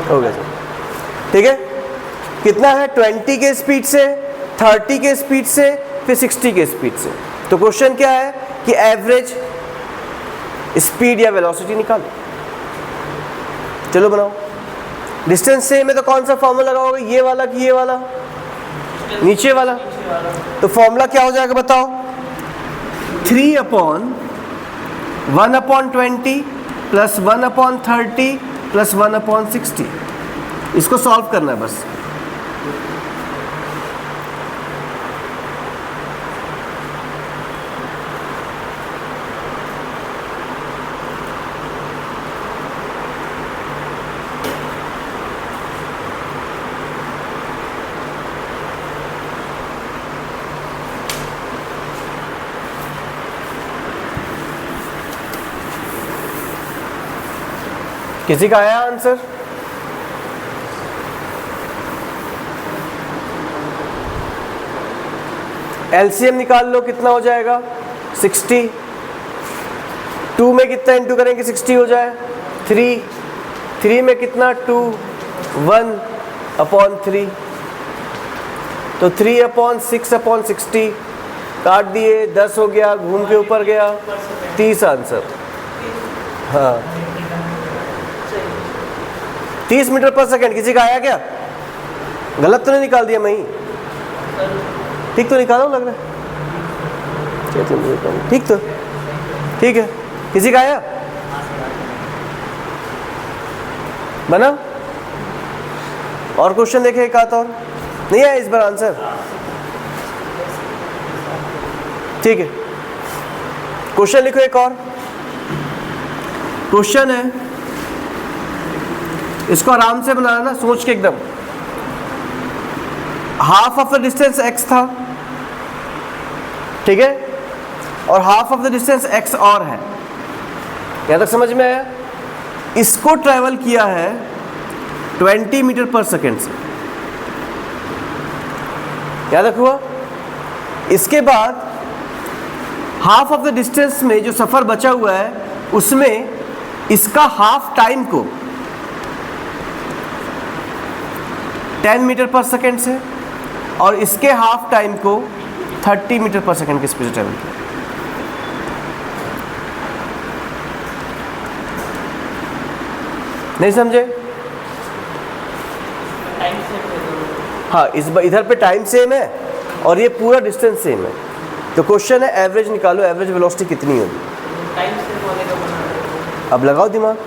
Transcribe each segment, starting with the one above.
हो गया सर। ठीक है, कितना है 20 के स्पीड से, 30 के स्पीड से, फिर 60 के स्पीड से। तो क्वेश्चन क्या है कि एवरेज स्पीड या वेलोसिटी निकालो। चलो बनाओ। डिस्टेंस सेम है तो कौन सा फॉर्मूला लगाओगे, ये वाला कि ये वाला, नीचे वाला? तो फॉर्मूला क्या हो जाएगा बताओ, 3/1/20 प्लस 1/30 प्लस 1/60। इसको सॉल्व करना है बस। किसी का आया आंसर? एलसीएम निकाल लो, कितना हो जाएगा 60। 2 में कितना इंटू करेंगे 60 हो जाए 3। 3 में कितना 2, 1/3। तो 3/6/60 काट दिए, 10 हो गया, घूम के ऊपर गया 30 आंसर। हाँ 30 मीटर पर सेकंड। किसी का आया क्या? गलत तो नहीं निकाल दिया मैं ही? ठीक तो निकाला लग रहा है? ठीक तो ठीक है। किसी का आया? बना? और क्वेश्चन देखे एक आध और? नहीं आया इस बार आंसर? ठीक है, क्वेश्चन लिखो एक और। क्वेश्चन है, इसको आराम से बनाना ना, सोच के एकदम। Half of the distance x था, ठीक है, और half of the distance x और है। यहां तक समझ में आया? इसको ट्रेवल किया है 20 मीटर पर सेकेंड से। याद तक हुआ? इसके बाद हाफ ऑफ द डिस्टेंस में जो सफर बचा हुआ है उसमें इसका हाफ टाइम को 10 मीटर पर सेकेंड से और इसके हाफ टाइम को 30 मीटर पर सेकेंड की स्पीड से ट्रेवल किया। नहीं समझे? हाँ, इधर पे टाइम सेम है और ये पूरा डिस्टेंस सेम है। तो क्वेश्चन है एवरेज निकालो, एवरेज वेलोसिटी कितनी होगी। अब लगाओ दिमाग।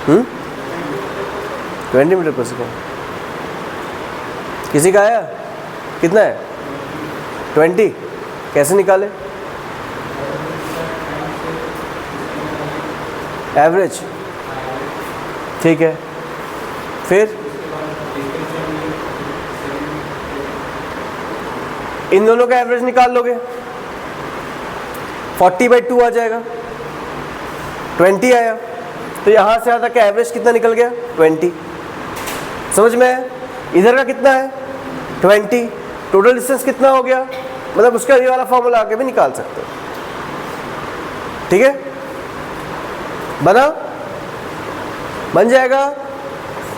हम्म 20 मीटर पर सेकेंड। किसी का आया? कितना है 20? कैसे निकाले एवरेज? ठीक है, फिर इन दोनों का एवरेज निकाल लोगे, 40/2 आ जाएगा। 20 आया तो यहां से आता क्या एवरेज कितना निकल गया 20। समझ में है? इधर का कितना है 20। टोटल डिस्टेंस कितना हो गया, मतलब उसका ये वाला फॉर्मूला आके भी निकाल सकते हो। ठीक है, बना? बन जाएगा?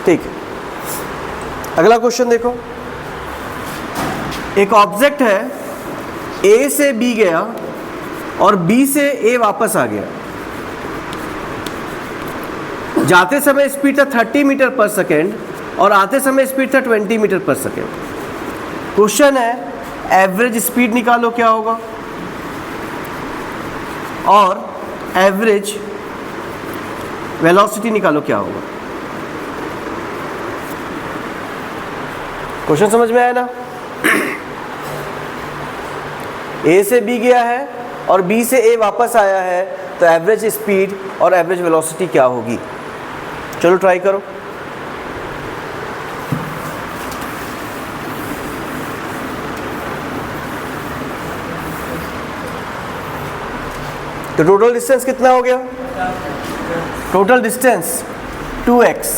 ठीक है। अगला क्वेश्चन देखो। एक ऑब्जेक्ट है, ए से बी गया और बी से ए वापस आ गया। जाते समय स्पीड था 30 मीटर पर सेकेंड और आते समय स्पीड था 20 मीटर पर सेकेंड। क्वेश्चन है एवरेज स्पीड निकालो क्या होगा और एवरेज वेलोसिटी निकालो क्या होगा। क्वेश्चन समझ में आया ना? ए से बी गया है और बी से ए वापस आया है, तो एवरेज स्पीड और एवरेज वेलोसिटी क्या होगी। चलो ट्राई करो। तो टोटल डिस्टेंस कितना हो गया? Total distance 2x।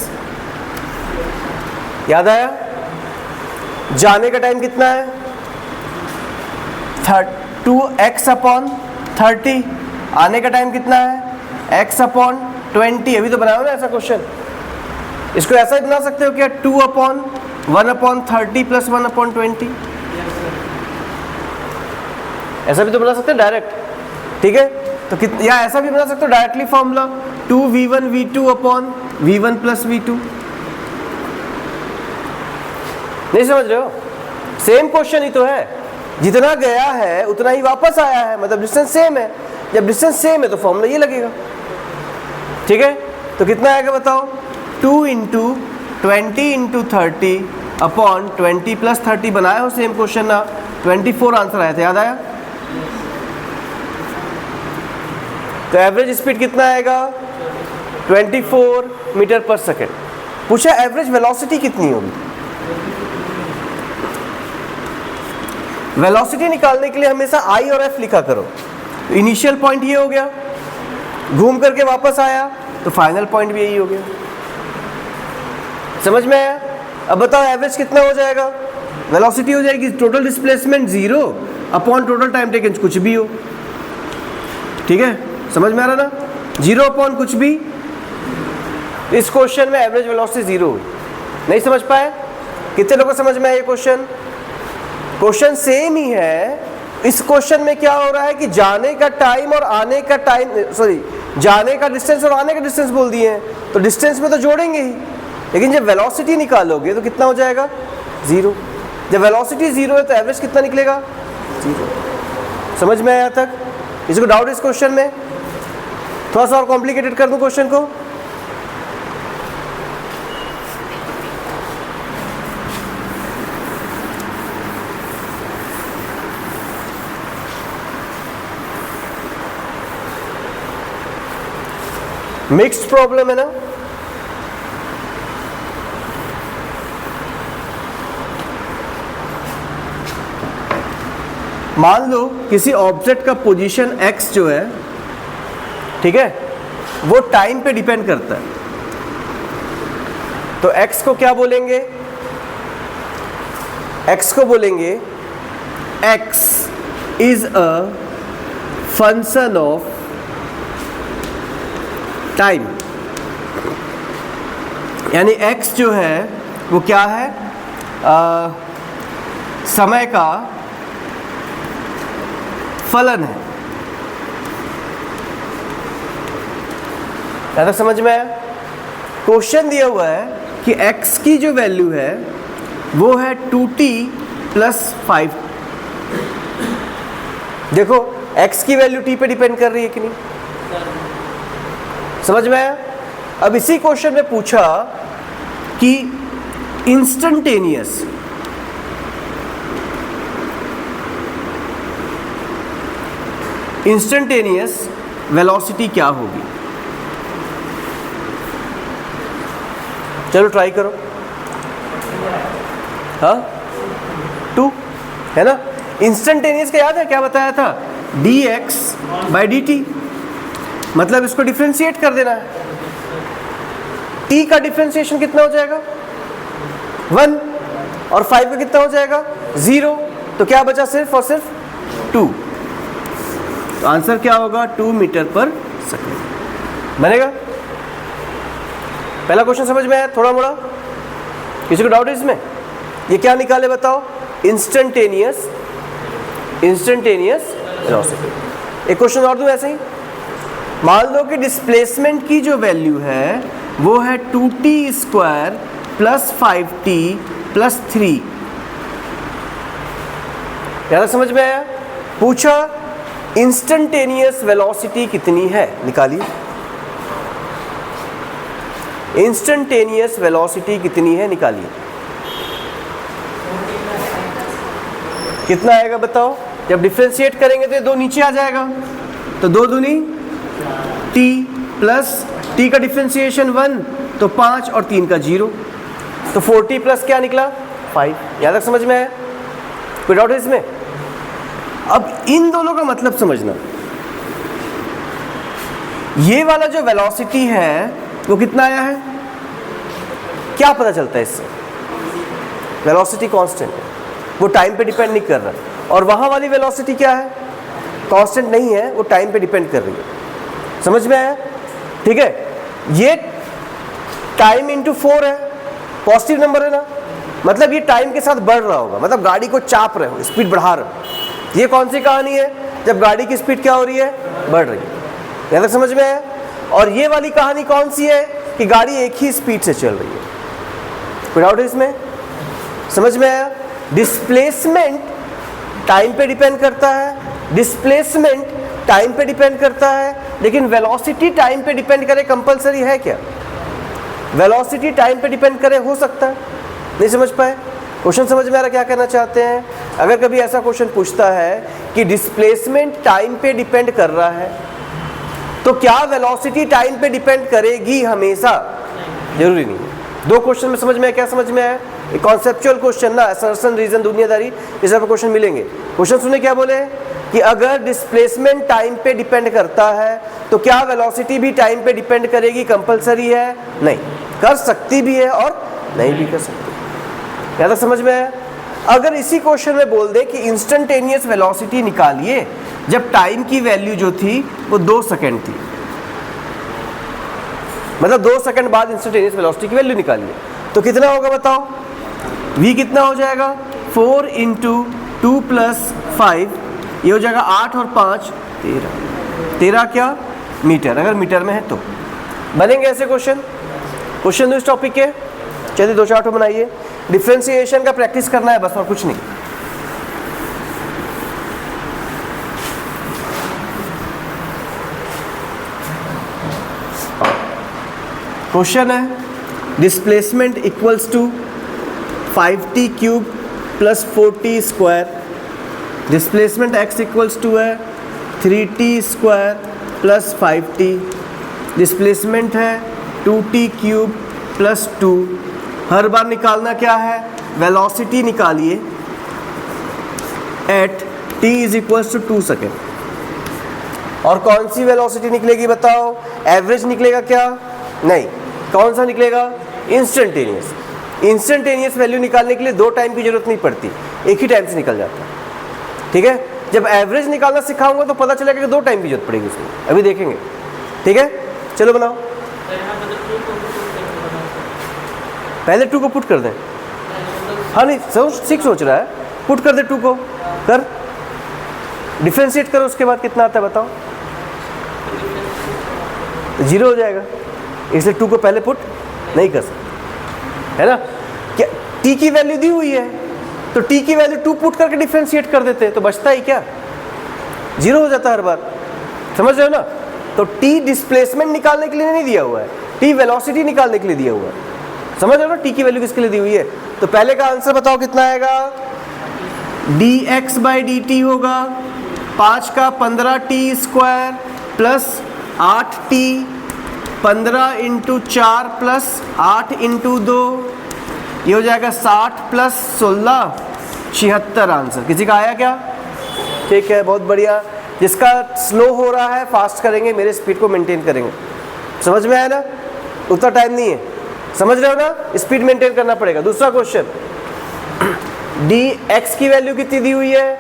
याद आया? जाने का टाइम कितना है? 2x upon 30। आने का टाइम कितना है? x upon 20। अभी तो बनाओ ना ऐसा क्वेश्चन। इसको ऐसा ही बना सकते हो क्या? 2 अपॉन 1 अपॉन 30 प्लस 1 अपॉन 20। ऐसा भी तो बना सकते हैं डायरेक्ट, ठीक है? तो या ऐसा भी बना सकते हो directly formula 2v1 v2 upon v1 plus v2। नहीं समझ रहे हो? सेम क्वेश्चन ही तो है, जितना गया है उतना ही वापस आया है, मतलब डिस्टेंस सेम है। जब डिस्टेंस सेम है तो फॉर्मूला ये लगेगा, ठीक है? तो कितना आएगा बताओ? 2 इंटू 20 इंटू 30 अपॉन 20 प्लस 30। बनाया हो सेम क्वेश्चन ना? 24 आंसर आया था, याद आया? तो एवरेज स्पीड कितना आएगा? 24 मीटर पर सेकेंड। पूछा एवरेज वेलोसिटी कितनी होगी? वेलोसिटी निकालने के लिए हमेशा आई और एफ लिखा करो। तो इनिशियल पॉइंट ये हो गया, घूम करके वापस आया तो फाइनल पॉइंट भी यही हो गया। समझ में आया? अब बताओ एवरेज कितना हो जाएगा? वेलोसिटी हो जाएगी total displacement 0 upon total time taken, कुछ भी हो, ठीक है? समझ में आ रहा ना? 0 अपॉन कुछ भी। इस क्वेश्चन में एवरेज वेलोसिटी 0 हुई। नहीं समझ पाए? कितने लोगों को समझ में आया ये क्वेश्चन? क्वेश्चन सेम ही है। इस क्वेश्चन में क्या हो रहा है कि जाने का टाइम और आने का टाइम, सॉरी, जाने का डिस्टेंस और आने का डिस्टेंस बोल दिए हैं, तो डिस्टेंस में तो जोड़ेंगे ही, लेकिन जब वेलोसिटी निकालोगे तो कितना हो जाएगा? 0। जब वेलोसिटी 0 है तो एवरेज कितना निकलेगा? 0। समझ में आया तक? किसी को डाउट इस क्वेश्चन में? थोड़ा सा और कॉम्प्लिकेटेड कर दूं क्वेश्चन को? मिक्स्ड प्रॉब्लम है ना? मान लो किसी ऑब्जेक्ट का पोजीशन x जो है, ठीक है, वो टाइम पे डिपेंड करता है। तो x को क्या बोलेंगे? x को बोलेंगे x is a function of time. यानी x जो है वो क्या है? समय का फलन है। ज़्यादा समझ में आया? क्वेश्चन दिया हुआ है कि x की जो वैल्यू है वो है 2t प्लस 5। देखो x की वैल्यू t पे डिपेंड कर रही है कि नहीं? समझ में आया? अब इसी क्वेश्चन में पूछा कि इंस्टेंटेनियस वेलोसिटी क्या होगी? चलो ट्राई करो। हाँ, 2 है ना? इंस्टेंटेनियस का याद है क्या बताया था? dx by dt। मतलब इसको डिफरेंशिएट कर देना है। t का डिफरेंशिएशन कितना हो जाएगा? 1। और 5 का कितना हो जाएगा? 0। तो क्या बचा? सिर्फ और सिर्फ 2। तो आंसर क्या होगा? 2 मीटर पर सेकेंड बनेगा। पहला क्वेश्चन समझ में आया थोड़ा मोड़ा? किसी को डाउट है इसमें? ये क्या निकाले बताओ? Instantaneous velocity. एक क्वेश्चन और दूं ऐसे ही। मान लो कि डिस्प्लेसमेंट की जो वैल्यू है वो है 2t square plus 5t plus 3। ज़्यादा समझ में आया? पूछा इंस्टेंटेनियस वेलोसिटी कितनी है? निकालिए। इंस्टेंटेनियस वेलोसिटी कितनी है? निकालिए। कितना आएगा बताओ? जब डिफरेंशिएट करेंगे तो 2 नीचे आ जाएगा, तो 2 दूनी t प्लस t का डिफरेंशिएशन 1 तो 5 और 3 का 0, तो 4t प्लस क्या निकला 5। यहाँ तक समझ में आया? कोई डाउट है इसमें? अब इन दोनों का मतलब समझना, ये वाला जो वेलोसिटी है वो कितना आया है, क्या पता चलता है इससे? वेलोसिटी कांस्टेंट है, वो टाइम पे डिपेंड नहीं कर रहा। और वहां वाली वेलोसिटी क्या है, कांस्टेंट नहीं है, वो टाइम पे डिपेंड कर रही है। समझ में आया? ठीक है, ये टाइम इंटू 4 है, पॉजिटिव नंबर है ना, मतलब ये टाइम के साथ बढ़ रहा होगा, मतलब गाड़ी को चाप रहे हो, स्पीड बढ़ा रहे हो। ये कौन सी कहानी है, जब गाड़ी की स्पीड क्या हो रही है, बढ़ रही है। यहाँ तक समझ में आया? और ये वाली कहानी कौन सी है कि गाड़ी एक ही स्पीड से चल रही है। कोई डाउट है इसमें? समझ में आया? डिस्प्लेसमेंट टाइम पे डिपेंड करता है, डिस्प्लेसमेंट टाइम पे डिपेंड करता है, लेकिन वेलोसिटी टाइम पे डिपेंड करे कंपलसरी है क्या? वेलोसिटी टाइम पे डिपेंड करे हो सकता है? नहीं समझ पाए? क्वेश्चन समझ में आ रहा क्या कहना चाहते हैं? अगर कभी ऐसा क्वेश्चन पूछता है कि डिस्प्लेसमेंट टाइम पे डिपेंड कर रहा है, तो क्या वेलोसिटी टाइम पे डिपेंड करेगी हमेशा? जरूरी नहीं है। दो क्वेश्चन में समझ में आया? क्या समझ में आया? एक कॉन्सेप्चुअल क्वेश्चन ना, असर्शन, रीजन, दुनियादारी, इस तरह के क्वेश्चन मिलेंगे। क्वेश्चन सुने क्या बोले कि अगर डिस्प्लेसमेंट टाइम पे डिपेंड करता है तो क्या वेलोसिटी भी टाइम पे डिपेंड करेगी? कंपलसरी है? नहीं, कर सकती भी है और नहीं भी कर सकती। क्या समझ में आया? अगर इसी क्वेश्चन में बोल दे कि इंस्टेंटेनियस वेलोसिटी निकालिए जब टाइम की वैल्यू जो थी वो 2 सेकंड थी, मतलब 2 सेकंड बाद इंस्टेंटेनियस वेलोसिटी की वैल्यू निकालिए, तो कितना होगा बताओ? v कितना हो जाएगा? 4 इंटू 2 प्लस 5, ये हो जाएगा 8 और 5 13। 13 क्या? मीटर, अगर मीटर में है तो। बनेंगे ऐसे क्वेश्चन? क्वेश्चन दो इस टॉपिक के, चलिए 2-4 तो बनाइए। डिफरेंशिएशन का प्रैक्टिस करना है बस, और कुछ नहीं। क्वेश्चन है displacement equals to 5t cube plus 4t square, displacement x equals to है 3t square plus 5t, displacement है 2t क्यूब प्लस 2। हर बार निकालना क्या है? वेलोसिटी निकालिए at t is equals to 2 second. और कौन सी वेलोसिटी निकलेगी बताओ? एवरेज निकलेगा क्या? नहीं, कौन सा निकलेगा? इंस्टेंटेनियस। इंस्टेंटेनियस वैल्यू निकालने के लिए 2 टाइम की जरूरत नहीं पड़ती, एक ही टाइम से निकल जाता है। ठीक है, जब एवरेज निकालना सिखाऊंगा तो पता चलेगा कि 2 टाइम की जरूरत पड़ेगी उसमें, अभी देखेंगे। ठीक है, चलो बनाओ। पहले 2 को पुट कर दें। हाँ नहीं, 6 सोच रहा है, पुट कर दे 2 को, कर डिफरेंशिएट करो, उसके बाद कितना आता है बताओ? 0 हो जाएगा, इसलिए 2 को पहले पुट नहीं कर सकते, है ना? क्या t की वैल्यू दी हुई है तो t की वैल्यू 2 पुट करके डिफरेंशिएट कर देते हैं, तो बचता ही क्या? 0 हो जाता है हर बार। समझ रहे हो ना? तो t डिस्प्लेसमेंट निकालने के लिए नहीं दिया हुआ है, t वेलोसिटी निकालने के लिए दिया हुआ है। समझ रहे हो ना t की वैल्यू किसके लिए दी हुई है? तो पहले का आंसर बताओ कितना आएगा? dx/dt होगा 5 का 15t square plus 8t, 15 into 4 plus 8 into 2, ये हो जाएगा 60 प्लस 16 76 आंसर। किसी का आया क्या? ठीक है, बहुत बढ़िया। जिसका स्लो हो रहा है फास्ट करेंगे, मेरे स्पीड को मेंटेन करेंगे। समझ में आया ना? उतना टाइम नहीं है, समझ रहे हो ना? स्पीड मेंटेन करना पड़ेगा। दूसरा क्वेश्चन, dx की वैल्यू कितनी दी हुई है?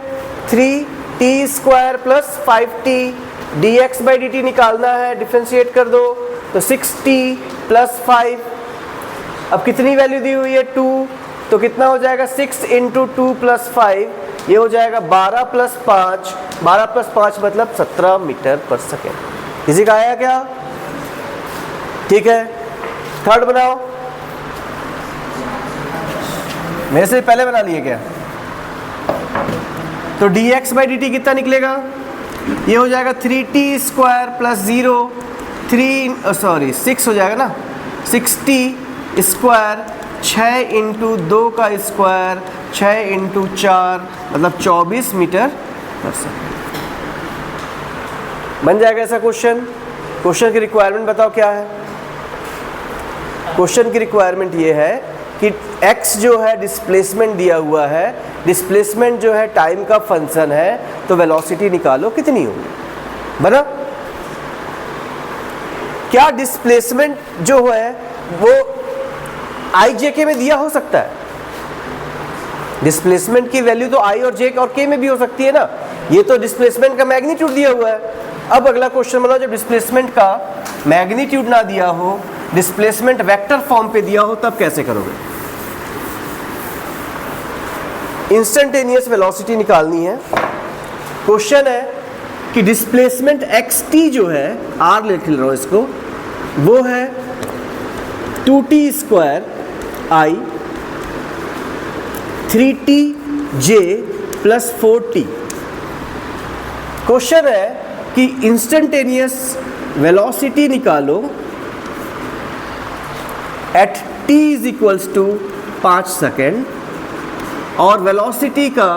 3t square plus 5t, dx/dt निकालना है, डिफरेंशिएट कर दो तो 6t प्लस 5। अब कितनी वैल्यू दी हुई है? 2, तो कितना हो जाएगा? 6 इंटू 2 प्लस 5, ये हो जाएगा 12 प्लस 5, 12 प्लस 5 मतलब 17 मीटर पर सेकेंड। किसी का आया क्या? ठीक है, थर्ड बनाओ। मेरे से पहले बना लिए क्या? तो dx/dt कितना निकलेगा? ये हो जाएगा 3t स्क्वायर प्लस 0, 6 हो जाएगा ना, 6t स्क्वायर, 6 इंटू 2 का स्क्वायर, 6 इंटू 4 मतलब 24 मीटर पर सेकेंड। बन जाएगा ऐसा क्वेश्चन? क्वेश्चन की रिक्वायरमेंट बताओ क्या है। क्वेश्चन की रिक्वायरमेंट ये है कि x जो है डिस्प्लेसमेंट दिया हुआ है, डिस्प्लेसमेंट जो है टाइम का फंक्शन है, तो वेलोसिटी निकालो कितनी होगी। बना? क्या डिस्प्लेसमेंट जो है वो आई जे के में दिया हो सकता है? डिस्प्लेसमेंट की वैल्यू तो आई और जे और के में भी हो सकती है ना। ये तो डिस्प्लेसमेंट का मैग्नीट्यूड दिया हुआ है। अब अगला क्वेश्चन बनाओ, जब डिस्प्लेसमेंट का मैग्नीट्यूड ना दिया हो, डिस्प्लेसमेंट वेक्टर फॉर्म पे दिया हो, तब कैसे करोगे। इंस्टेंटेनियस वेलोसिटी निकालनी है। क्वेश्चन है कि डिस्प्लेसमेंट एक्स टी जो है, आर लिख रहा हूं इसको, वो है 2t² आई 3tj प्लस 4t। क्वेश्चन है कि इंस्टेंटेनियस वेलोसिटी निकालो at t is equals to 5 second और वेलोसिटी का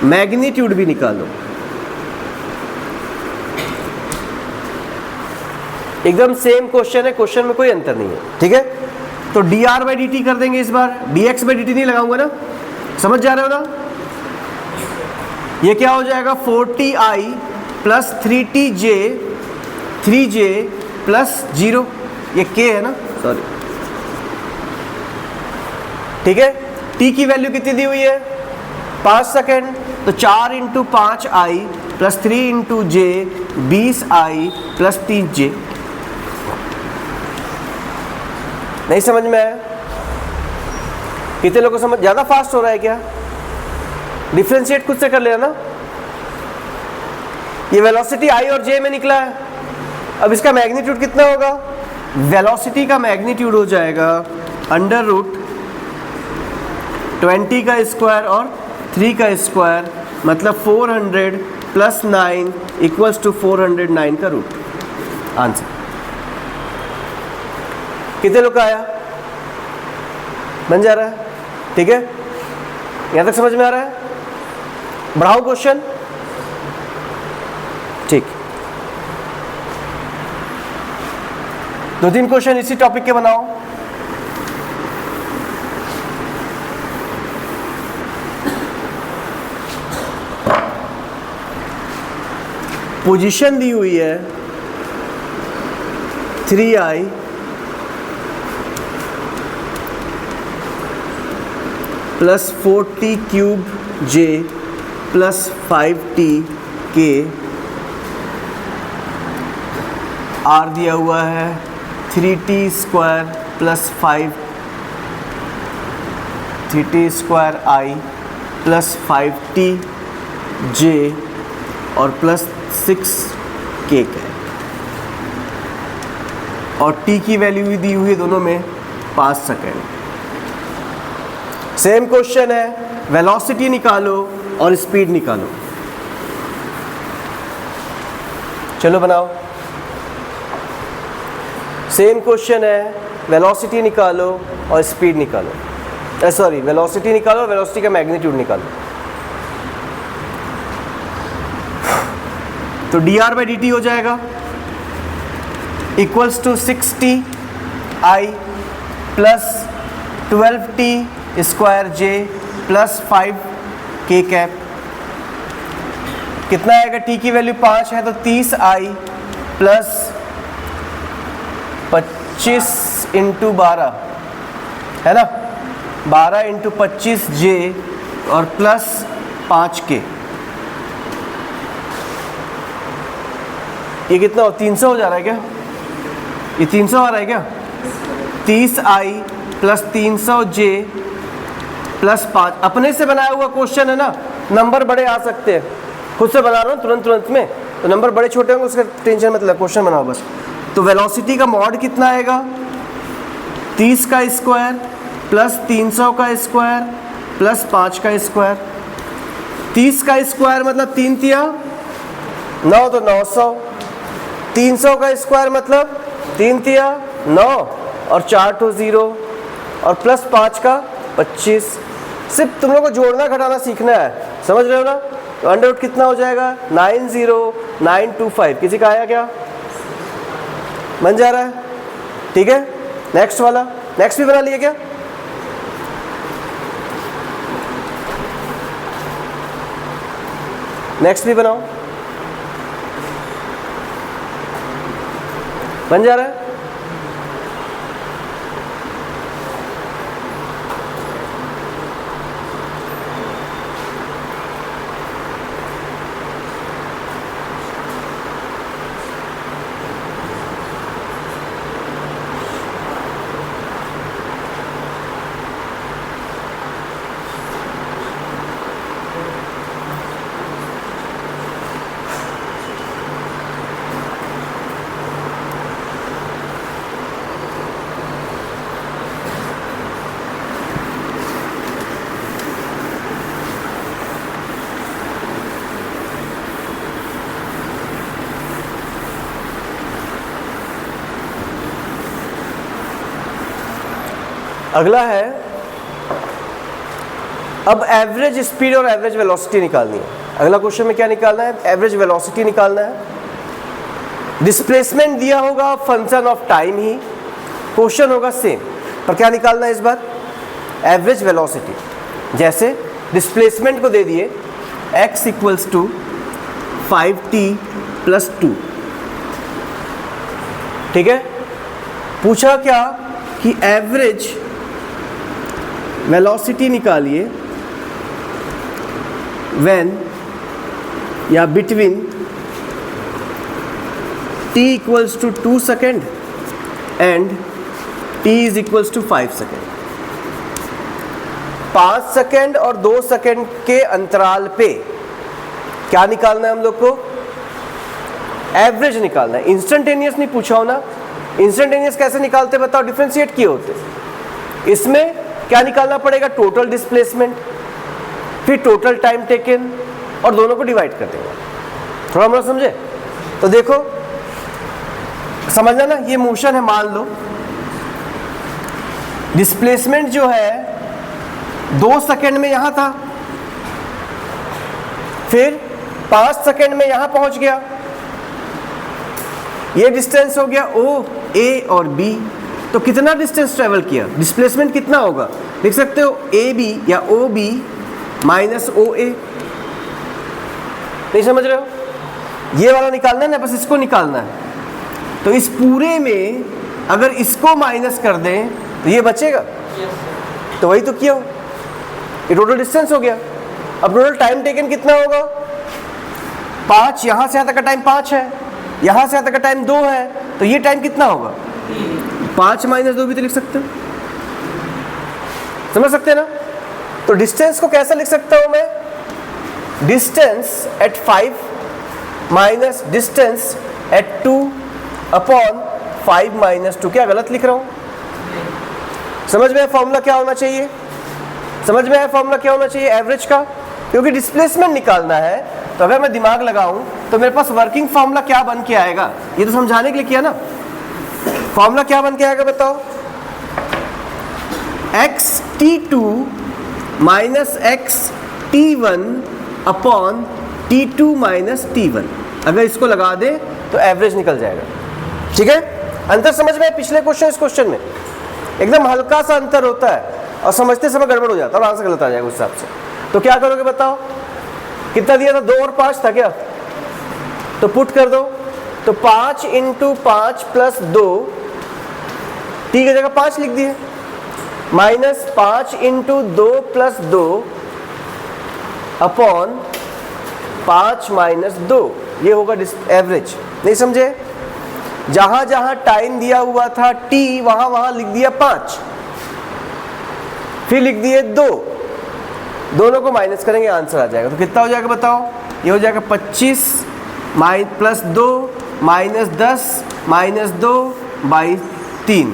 मैग्नीट्यूड भी निकालो। एकदम सेम क्वेश्चन है, क्वेश्चन में कोई अंतर नहीं है, ठीक है। तो dr/dt कर देंगे इस बार, dx/dt नहीं लगाऊंगा ना, समझ जा रहे हो ना। ये क्या हो जाएगा 4ti प्लस 3j प्लस 0, ये k है ना, सॉरी, ठीक है। t की वैल्यू कितनी दी हुई है 5 सेकेंड, तो 4 into 5i plus 3 into j 20i plus 3j। नहीं समझ में आया? कितने लोगों को समझ, ज्यादा फास्ट हो रहा है क्या? डिफरेंशिएट खुद से कर लेना ना। ये वेलोसिटी i और j में निकला है, अब इसका मैग्नीट्यूड कितना होगा। वेलोसिटी का मैग्नीट्यूड हो जाएगा अंडर रूट 20 का स्क्वायर और 3 का स्क्वायर, मतलब 400 प्लस 9 इक्वल्स टू 409 का रूट। आंसर कितने लोग का आया? बन जा रहा है, ठीक है। यहां तक समझ में आ रहा है? बढ़ाओ क्वेश्चन, ठीक। 2-3 क्वेश्चन इसी टॉपिक के बनाओ। पोजीशन दी हुई है 3i plus 4t³ j plus 5t k, r दिया हुआ है 3t² plus 3t² i plus 5t j और प्लस 6 k है, और t की वैल्यू भी दी हुई है दोनों में 5 सेकेंड। सेम क्वेश्चन है, वेलोसिटी निकालो और स्पीड निकालो। चलो बनाओ। सेम क्वेश्चन है, वेलोसिटी निकालो और स्पीड निकालो, सॉरी वेलोसिटी निकालो और वेलोसिटी का मैग्नीट्यूड निकालो। तो dr/dt हो जाएगा equals to 60i plus 12t² j plus 5k cap. कितना आएगा? t की वैल्यू 5 है तो 30i प्लस 25 इंटू 12 है ना, 12 इंटू 25 j और प्लस 5k। ये कितना हो? 300 हो जा रहा है क्या? ये 300 आ रहा है क्या? 30i plus 300j plus 5। अपने से बनाया हुआ क्वेश्चन है ना, नंबर बड़े आ सकते हैं। खुद से बना रहा हूँ तुरंत में, तो नंबर बड़े छोटे होंगे, उसका टेंशन मतलब, क्वेश्चन बनाओ बस। तो वेलोसिटी का मॉड कितना आएगा? 30 का स्क्वायर प्लस 300 का स्क्वायर प्लस 5 का स्क्वायर। 30 का स्क्वायर मतलब 3 तिया 9, तो 900। 300 का स्क्वायर मतलब 3 तिया 9 और 4 तो 0 और प्लस 5 का 25। सिर्फ तुम लोग को जोड़ना घटाना सीखना है, समझ रहे हो ना। तो अंडर रूट कितना हो जाएगा? 90925। किसी का आया क्या? बन जा रहा है, ठीक है। नेक्स्ट वाला, नेक्स्ट भी बना लिया क्या? नेक्स्ट भी बनाओ, बन जा रहा है। अगला है, अब एवरेज स्पीड और एवरेज वेलोसिटी निकालनी है। अगला क्वेश्चन में क्या निकालना है? एवरेज वेलोसिटी निकालना है। डिस्प्लेसमेंट दिया होगा फंक्शन ऑफ टाइम ही, क्वेश्चन होगा सेम, पर क्या निकालना है इस बार? Average velocity. जैसे डिस्प्लेसमेंट को दे दिए x equals to 5t plus 2, ठीक है। पूछा क्या कि एवरेज वेलोसिटी निकालिए व्हेन या between t equals to 2 second and t is equals to 5 second. 5 second और 2 सेकेंड के अंतराल पे क्या निकालना है हम लोग को? एवरेज निकालना है। इंस्टेंटेनियस नहीं पूछा हो ना, इंस्टेंटेनियस कैसे निकालते बताओ? डिफरेंशिएट किए होते। इसमें क्या निकालना पड़ेगा? टोटल डिस्प्लेसमेंट, फिर टोटल टाइम टेकन, और दोनों को डिवाइड कर देंगे। थोड़ा मोड़ा समझे? तो देखो समझना ना, ये मोशन है, मान लो डिस्प्लेसमेंट जो है 2 सेकेंड में यहां था, फिर 5 सेकेंड में यहां पहुंच गया। ये डिस्टेंस हो गया O, A और B। तो कितना डिस्टेंस ट्रेवल किया? डिस्प्लेसमेंट कितना होगा? लिख सकते हो AB या OB माइनस OA। नहीं समझ रहे हो? ये वाला निकालना है ना, बस इसको निकालना है। तो इस पूरे में अगर इसको माइनस कर दें तो ये बचेगा। तो वही तो किया हो, ये टोटल डिस्टेंस हो गया। अब टोटल टाइम टेकन कितना होगा? 5, यहां से यहां तक का टाइम 5 है, यहां से यहां तक का टाइम 2 है, तो ये टाइम कितना होगा? 5 माइनस 2 भी तो लिख सकते हो, समझ सकते हैं ना। तो डिस्टेंस को कैसे लिख सकता हूं मैं? Distance at 5 minus distance at 2 upon 5 minus 2। क्या गलत लिख रहा हूं? समझ में फॉर्मूला क्या होना चाहिए? समझ में फॉर्मूला क्या होना चाहिए एवरेज का? क्योंकि डिस्प्लेसमेंट निकालना है, तो अगर मैं दिमाग लगाऊं तो मेरे पास वर्किंग फॉर्मूला क्या बन के आएगा? ये तो समझाने के लिए किया ना। फॉर्मूला क्या बन के आएगा बताओ? x t2 minus x t1 upon t2 minus t1। अगर इसको लगा दे तो एवरेज निकल जाएगा, ठीक है। अंतर समझ में? पिछले क्वेश्चन इस क्वेश्चन में एकदम हल्का सा अंतर होता है और समझते समय गड़बड़ हो जाता है और आंसर गलत आ जाएगा उस हिसाब से। तो क्या करोगे बताओ? कितना दिया था? 2 और 5 था क्या? तो पुट कर दो। तो 5 इंटू 5 प्लस 2, t की जगह 5 लिख दिए, minus 5 into 2 plus 2 upon 5 minus 2। ये होगा एवरेज। नहीं समझे? जहां जहां टाइम दिया हुआ था t, वहां वहां लिख दिया 5, फिर लिख दिए 2, दोनों को माइनस करेंगे, आंसर आ जाएगा। तो कितना हो जाएगा बताओ? ये हो जाएगा 25 प्लस 2 माइनस 10 माइनस 2 बाई 3।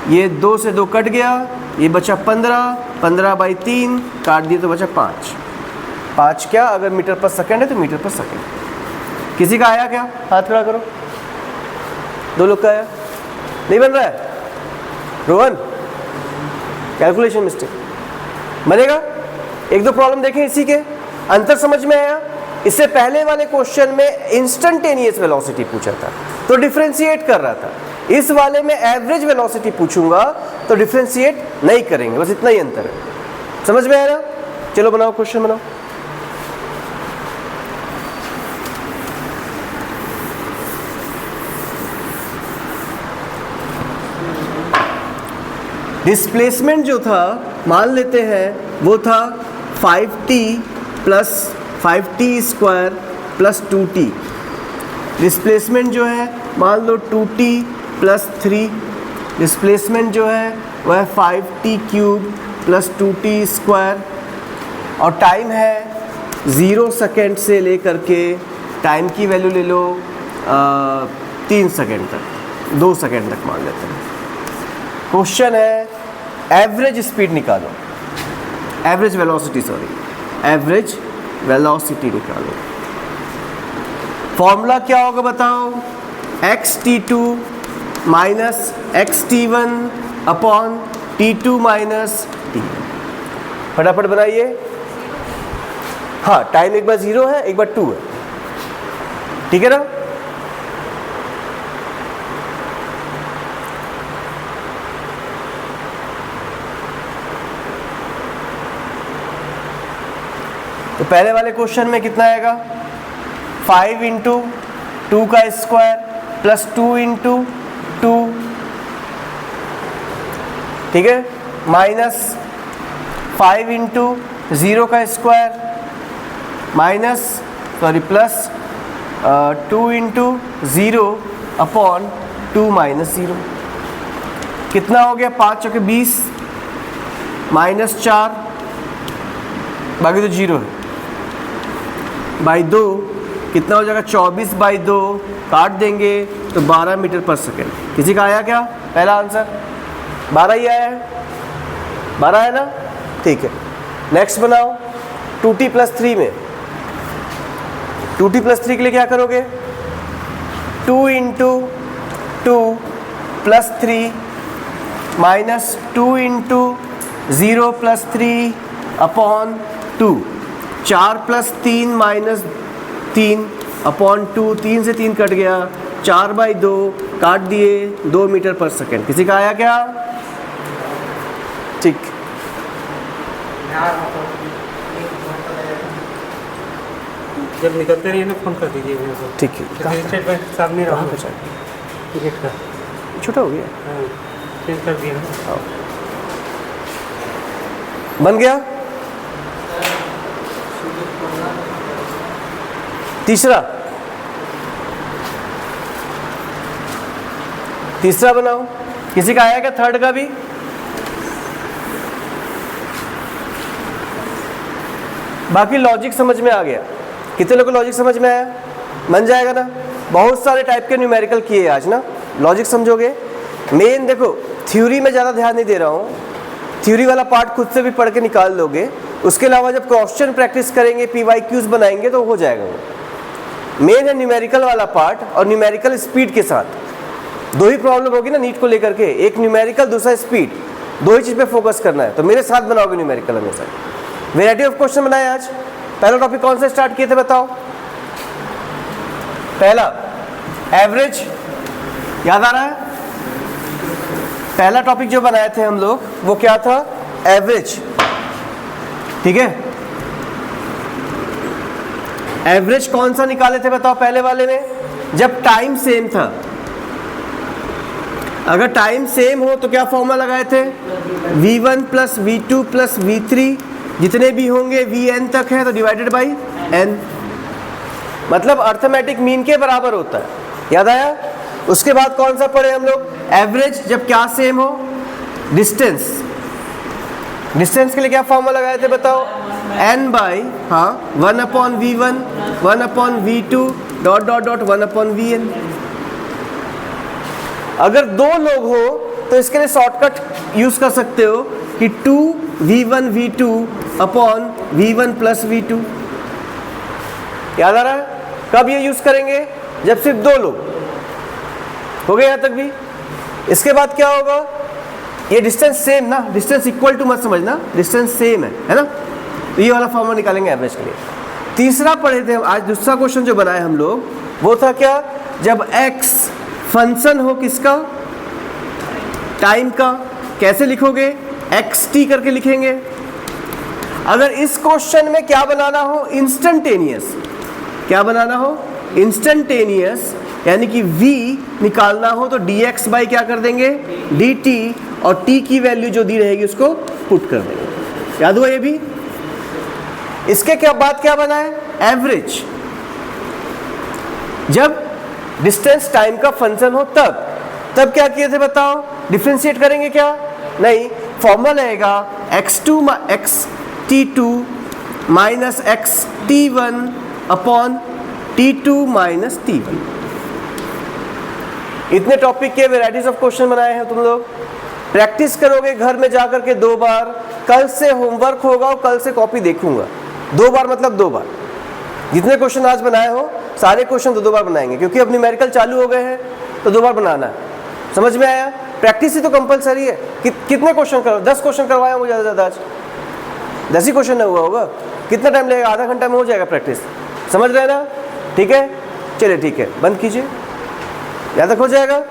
ये 2 से 2 कट गया, ये बचा 15, 15 बाई 3 काट दिए तो बचा 5। 5 क्या? अगर मीटर पर सेकंड है तो मीटर पर सेकंड। किसी का आया क्या? हाथ खड़ा करो। 2 लोग का आया? नहीं बन रहा है? रोहन, कैलकुलेशन मिस्टेक बनेगा। 1-2 प्रॉब्लम देखें इसी के, अंतर समझ में आया? इससे पहले वाले क्वेश्चन में इंस्टेंटेनियस वेलोसिटी पूछा था, तो डिफरेंशिएट कर रहा था। इस वाले में एवरेज वेलोसिटी पूछूंगा तो डिफरेंशिएट नहीं करेंगे, बस इतना ही अंतर है। समझ में आया ना? चलो बनाओ, क्वेश्चन बनाओ। डिस्प्लेसमेंट जो था मान लेते हैं वो था 5t plus 5t square plus 2t। Displacement जो है मान लो 2t प्लस 3। डिस्प्लेसमेंट जो है वह है 5t cube plus 2t square, और टाइम है 0 सेकेंड से लेकर के टाइम की वैल्यू ले लो 3 सेकेंड तक, 2 सेकेंड तक मान लेते हैं। क्वेश्चन है एवरेज स्पीड निकालो, average velocity, sorry average velocity निकालो। फॉर्मूला क्या होगा बताओ? xt2 minus xt1 upon t2 minus t। फटाफट बनाइए। हाँ, टाइम एक बार 0 है, एक बार 2 है, ठीक है ना? तो पहले वाले क्वेश्चन में कितना आएगा? 5 इंटू 2 का स्क्वायर प्लस 2 इंटू 2, ठीक है, माइनस 5 इंटू 0 का square minus plus 2 into 0 upon 2 minus 0। कितना हो गया? 5 चौके 20 माइनस 4, बाकी तो 0 है, बाई 2 कितना हो जाएगा? 24 बाई 2 काट देंगे तो 12 मीटर पर सेकेंड। किसी का आया क्या पहला आंसर? 12 ही आया है, 12 है ना? ठीक है, नेक्स्ट बनाओ 2t प्लस 3 में। 2t प्लस 3 के लिए क्या करोगे? 2 into 2 plus 3 minus 2 into 0 plus 3 upon 2, 4 plus 3 minus 3 upon 2, 3 से 3 कट गया, 4 बाई 2 काट दिए, 2 मीटर पर सेकेंड। किसी का आया क्या? ठीक, जब निकलते रहिए ना फोन कर दीजिए मेरे को। ठीक है, स्टेट बैंक सामने रहो। टिकट का छोटा हो गया, चेंज कर दिया। बन गया। तीसरा बनाओ। किसी का आया क्या थर्ड का भी? बाकी लॉजिक समझ में आ गया? कितने लोगों को लॉजिक समझ में आया? बन जाएगा ना? बहुत सारे टाइप के न्यूमेरिकल किए आज ना, लॉजिक समझोगे। मेन देखो, थ्योरी में ज़्यादा ध्यान नहीं दे रहा हूँ, थ्योरी वाला पार्ट खुद से भी पढ़ के निकाल लोगे। उसके अलावा जब क्वेश्चन प्रैक्टिस करेंगे, PYQs बनाएंगे तो हो जाएगा वो। मेन है न्यूमेरिकल वाला पार्ट, और न्यूमेरिकल स्पीड के साथ। दो ही प्रॉब्लम होगी ना नीट को लेकर के, एक न्यूमेरिकल दूसरा स्पीड, दो ही चीज़ पे फोकस करना है। तो मेरे साथ बनाओगे न्यूमेरिकल हमेशा। वैरायटी ऑफ क्वेश्चन बनाए आज। पहला टॉपिक कौन सा स्टार्ट किए थे बताओ? पहला एवरेज, याद आ रहा है? पहला टॉपिक जो बनाए थे हम लोग वो क्या था? एवरेज, ठीक है। एवरेज कौन सा निकाले थे बताओ पहले वाले में? जब टाइम सेम था। अगर टाइम सेम हो तो क्या फॉर्मूला लगाए थे? v1 plus v2 plus v3, जितने भी होंगे vn तक है तो डिवाइडेड बाई n, मतलब अर्थमेटिक मीन के बराबर होता है। याद आया? उसके बाद कौन सा पढ़े हम लोग? एवरेज जब क्या सेम हो? डिस्टेंस। डिस्टेंस के लिए क्या फॉर्मूला लगाए थे बताओ? n by 1 upon v1, 1 upon v2 dot dot dot 1 upon vn। अगर दो लोग हो तो इसके लिए शॉर्टकट यूज कर सकते हो कि 2v1 v2 upon v1 plus v2। याद आ रहा है? कब ये यूज करेंगे? जब सिर्फ दो लोग हो गए। यहां तक भी। इसके बाद क्या होगा? ये डिस्टेंस सेम ना, डिस्टेंस इक्वल टू मत समझना, डिस्टेंस सेम है ना? तो ये वाला फॉर्मूला निकालेंगे एवरेज के लिए। तीसरा पढ़े थे आज, दूसरा क्वेश्चन जो बनाए हम लोग वो था क्या? जब x फंक्शन हो किसका, टाइम का, कैसे लिखोगे, एक्स टी करके लिखेंगे। अगर इस क्वेश्चन में क्या बनाना हो, इंस्टेंटेनियस, क्या बनाना हो, इंस्टेंटेनियस, यानी कि v निकालना हो तो dx बाई क्या कर देंगे, dt, और t की वैल्यू जो दी रहेगी उसको पुट कर देंगे। याद हुआ ये भी। इसके क्या बाद क्या बना है, एवरेज। जब डिस्टेंस टाइम का फंक्शन हो तब क्या किए थे बताओ, डिफरेंशिएट करेंगे क्या, नहीं, फॉर्मूला रहेगा xt2 minus xt1 upon t2 minus t1। इतने टॉपिक के वैरायटीज ऑफ क्वेश्चन बनाए हैं तुम लोग। प्रैक्टिस करोगे घर में जाकर के 2 बार, कल से होमवर्क होगा और कल से कॉपी देखूंगा। 2 बार मतलब 2 बार, जितने क्वेश्चन आज बनाए हो सारे क्वेश्चन 2 बार बनाएंगे, क्योंकि अब न्यूमेरिकल चालू हो गए हैं तो 2 बार बनाना है। समझ में आया, प्रैक्टिस ही तो कंपलसरी है। कितने क्वेश्चन करो, 10 क्वेश्चन करवाया हूँ ज़्यादा से ज़्यादा, आज 10 ही क्वेश्चन नहीं हुआ होगा, कितना टाइम लगेगा, आधा घंटा में हो जाएगा प्रैक्टिस। समझ रहे हैं ना, ठीक है, चलिए ठीक है, बंद कीजिए, यहाँ तक हो जाएगा।